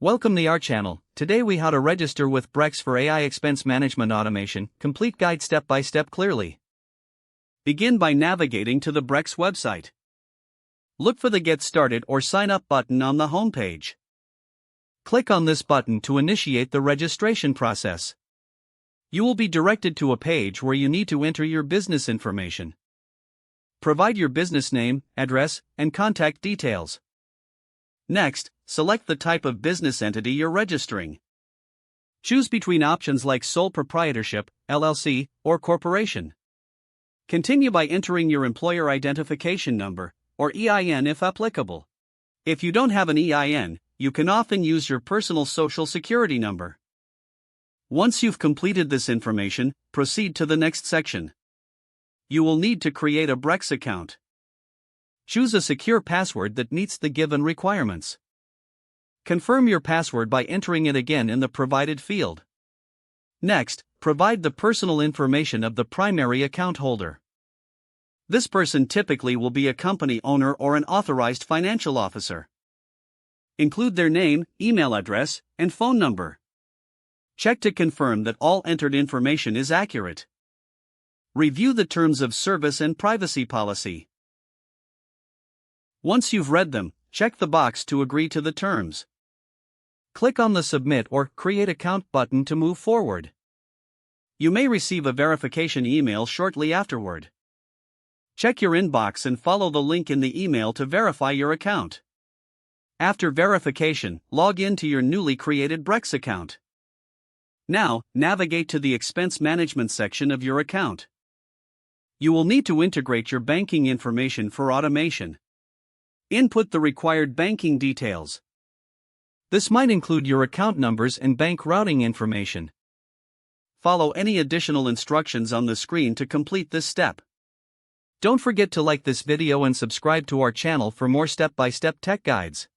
Welcome to our channel. Today we how to register with Brex for AI expense management automation. Complete guide step by step clearly. Begin by navigating to the Brex website. Look for the Get Started or Sign Up button on the homepage. Click on this button to initiate the registration process. You will be directed to a page where you need to enter your business information. Provide your business name, address, and contact details. Next, select the type of business entity you're registering. Choose between options like sole proprietorship, LLC, or corporation. Continue by entering your employer identification number, or EIN if applicable. If you don't have an EIN, you can often use your personal social security number. Once you've completed this information, proceed to the next section. You will need to create a Brex account. Choose a secure password that meets the given requirements. Confirm your password by entering it again in the provided field. Next, provide the personal information of the primary account holder. This person typically will be a company owner or an authorized financial officer. Include their name, email address, and phone number. Check to confirm that all entered information is accurate. Review the terms of service and privacy policy. Once you've read them, check the box to agree to the terms. Click on the Submit or Create Account button to move forward. You may receive a verification email shortly afterward. Check your inbox and follow the link in the email to verify your account. After verification, log in to your newly created Brex account. Now, navigate to the expense management section of your account. You will need to integrate your banking information for automation. Input the required banking details. This might include your account numbers and bank routing information. Follow any additional instructions on the screen to complete this step. Don't forget to like this video and subscribe to our channel for more step-by-step tech guides.